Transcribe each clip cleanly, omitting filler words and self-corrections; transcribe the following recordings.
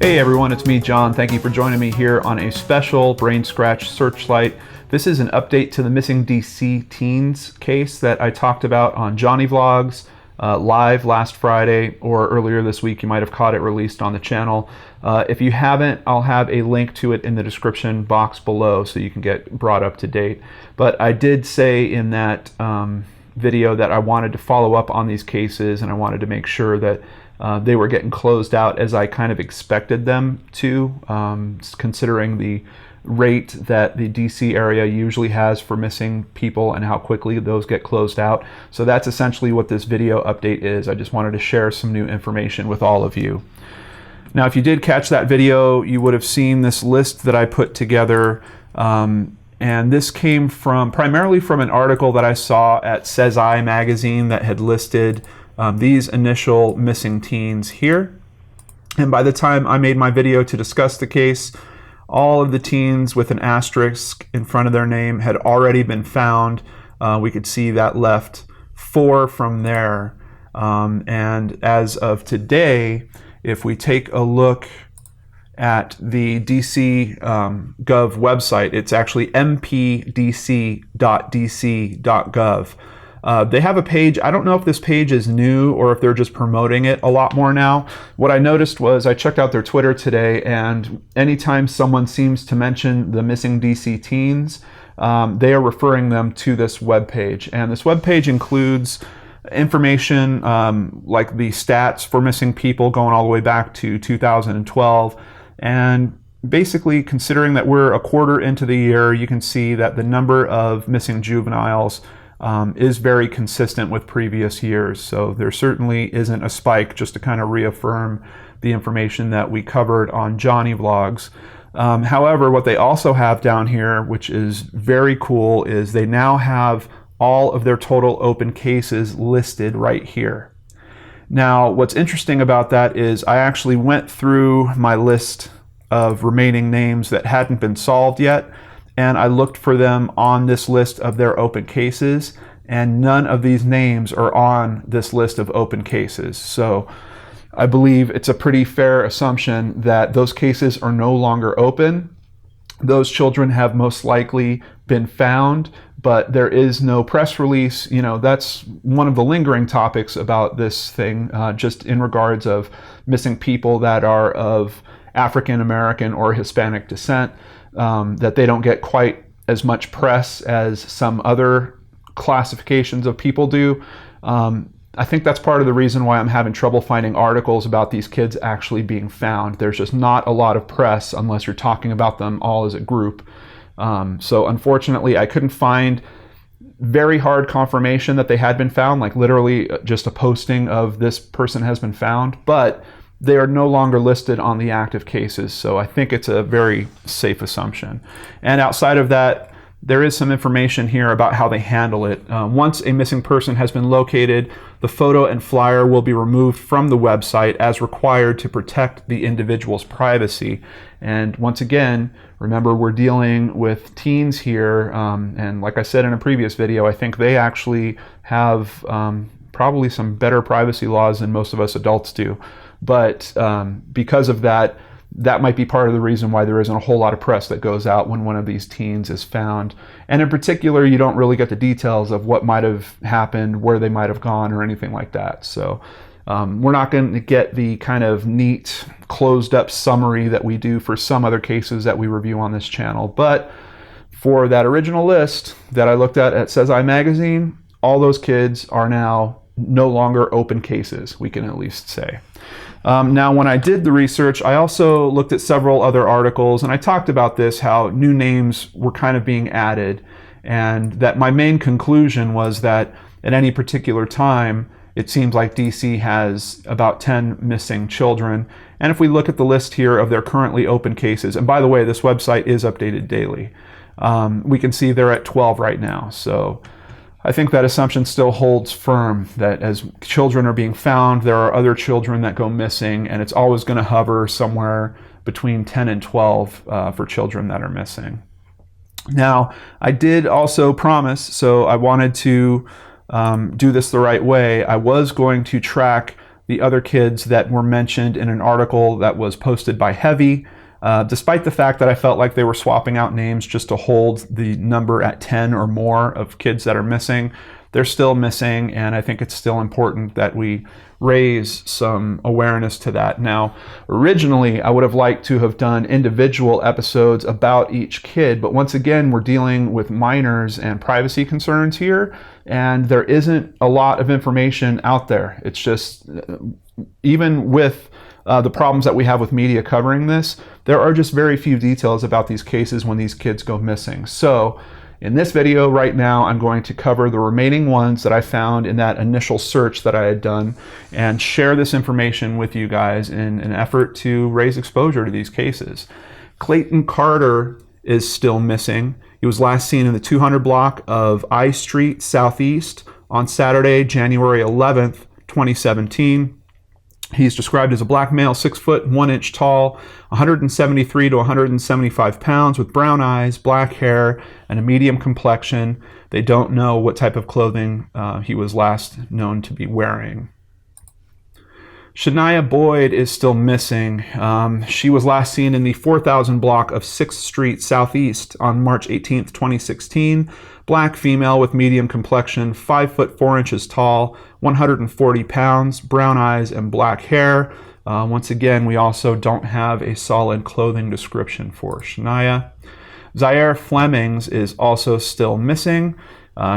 Hey everyone, it's me, John. Thank you for joining me here on a special BrainScratch Searchlight. This is an update to the missing DC teens case that I talked about on JohnnyVlogs live last Friday, or earlier this week. You might have caught it released on the channel. If you haven't, I'll have a link to it in the description box below so you can get brought up to date. But I did say in that video that I wanted to follow up on these cases, and I wanted to make sure that they were getting closed out as I kind of expected them to, considering the rate that the DC area usually has for missing people and how quickly those get closed out. So that's essentially what this video update is. I just wanted to share some new information with all of you. Now, if you did catch that video, you would have seen this list that I put together. And this came primarily from an article that I saw at Says I magazine that had listed these initial missing teens here. And by the time I made my video to discuss the case, all of the teens with an asterisk in front of their name had already been found. We could see that left 4 from there. And as of today, if we take a look at the DCgov website, it's actually mpdc.dc.gov. They have a page. I don't know if this page is new or if they're just promoting it a lot more now. What I noticed was I checked out their Twitter today, and anytime someone seems to mention the missing DC teens, they are referring them to this web page. And this web page includes information like the stats for missing people going all the way back to 2012. And basically, considering that we're a quarter into the year, you can see that the number of missing juveniles is very consistent with previous years. So there certainly isn't a spike, just to kind of reaffirm the information that we covered on JohnnyVlogs. However, what they also have down here, which is very cool, is they now have all of their total open cases listed right here. Now, what's interesting about that is I actually went through my list of remaining names that hadn't been solved yet, and I looked for them on this list of their open cases, and none of these names are on this list of open cases. So I believe it's a pretty fair assumption that those cases are no longer open. Those children have most likely been found, but there is no press release. You know, that's one of the lingering topics about this thing, just in regards of missing people that are of African American or Hispanic descent. That they don't get quite as much press as some other classifications of people do. I think that's part of the reason why I'm having trouble finding articles about these kids actually being found. There's just not a lot of press unless you're talking about them all as a group. So unfortunately, I couldn't find very hard confirmation that they had been found, like literally just a posting of this person has been found, but they are no longer listed on the active cases, so I think it's a very safe assumption. And outside of that, there is some information here about how they handle it. Once a missing person has been located, the photo and flyer will be removed from the website as required to protect the individual's privacy. And once again, remember, we're dealing with teens here, and like I said in a previous video, I think they actually have probably some better privacy laws than most of us adults do. But because of that, that might be part of the reason why there isn't a whole lot of press that goes out when one of these teens is found. And in particular, you don't really get the details of what might have happened, where they might have gone, or anything like that. So we're not going to get the kind of neat, closed up summary that we do for some other cases that we review on this channel. But for that original list that I looked at Says I magazine, all those kids are now no longer open cases, we can at least say. Now, when I did the research, I also looked at several other articles, and I talked about this, how new names were kind of being added, and that my main conclusion was that at any particular time, it seems like DC has about 10 missing children. And if we look at the list here of their currently open cases, and by the way, this website is updated daily, we can see they're at 12 right now. So I think that assumption still holds firm, that as children are being found, there are other children that go missing, and it's always going to hover somewhere between 10 and 12 for children that are missing. Now, I did also promise, so I wanted to do this the right way. I was going to track the other kids that were mentioned in an article that was posted by Heavy. Despite the fact that I felt like they were swapping out names just to hold the number at 10 or more of kids that are missing, they're still missing, and I think it's still important that we raise some awareness to that. Now, originally, I would have liked to have done individual episodes about each kid, but once again, we're dealing with minors and privacy concerns here, and there isn't a lot of information out there. It's just, even with the problems that we have with media covering this, there are just very few details about these cases when these kids go missing. So in this video right now, I'm going to cover the remaining ones that I found in that initial search that I had done and share this information with you guys in an effort to raise exposure to these cases. Clayton Carter is still missing. He was last seen in the 200 block of I Street Southeast on Saturday, January 11th, 2017. He's described as a black male, 6 foot 1 inch tall, 173 to 175 pounds, with brown eyes, black hair, and a medium complexion. They don't know what type of clothing he was last known to be wearing. Shania Boyd is still missing. She was last seen in the 4000 block of 6th Street Southeast on March 18th, 2016. Black female with medium complexion, 5 foot 4 inches tall, 140 pounds, brown eyes, and black hair. Once again, we also don't have a solid clothing description for Shania. Zaire Flemings is also still missing.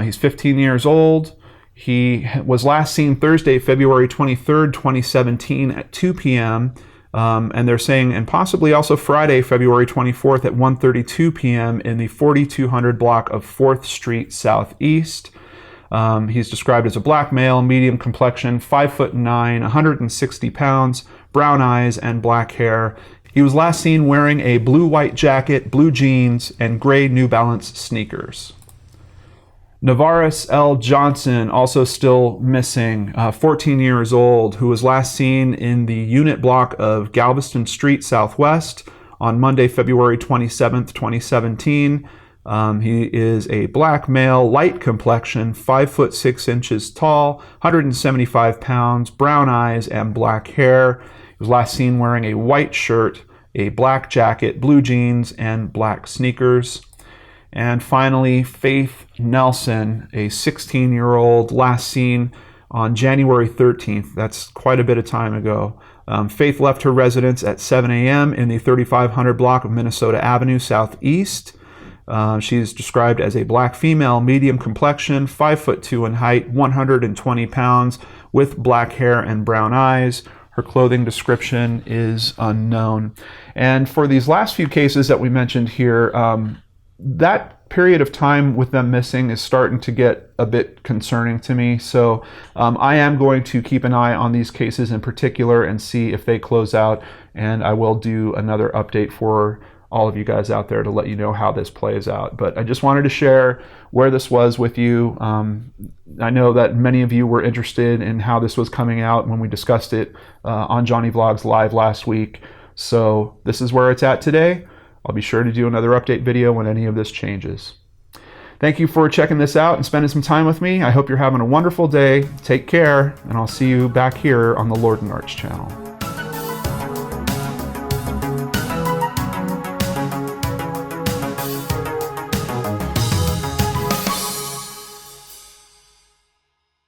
He's 15 years old. He was last seen Thursday, February 23rd, 2017 at 2 p.m. And they're saying, and possibly also Friday, February 24th at 1:32 p.m. in the 4200 block of 4th Street Southeast. He's described as a black male, medium complexion, 5 foot 9, 160 pounds, brown eyes, and black hair. He was last seen wearing a blue-white jacket, blue jeans, and gray New Balance sneakers. Navaris L. Johnson, also still missing, 14 years old, who was last seen in the unit block of Galveston Street Southwest on Monday, February 27th, 2017. He is a black male, light complexion, 5 foot 6 inches tall, 175 pounds, brown eyes, and black hair. He was last seen wearing a white shirt, a black jacket, blue jeans, and black sneakers. And finally, Faith Nelson, a 16-year-old, last seen on January 13th. That's quite a bit of time ago. Faith left her residence at 7 a.m. in the 3500 block of Minnesota Avenue Southeast. She's described as a black female, medium complexion, 5 foot 2 in height, 120 pounds, with black hair and brown eyes. Her clothing description is unknown. And for these last few cases that we mentioned here, that period of time with them missing is starting to get a bit concerning to me. So I am going to keep an eye on these cases in particular and see if they close out. And I will do another update for all of you guys out there to let you know how this plays out. But I just wanted to share where this was with you. I know that many of you were interested in how this was coming out when we discussed it on JohnnyVlogs Live last week. So this is where it's at today. I'll be sure to do another update video when any of this changes. Thank you for checking this out and spending some time with me. I hope you're having a wonderful day. Take care, and I'll see you back here on the Lord and Arch channel.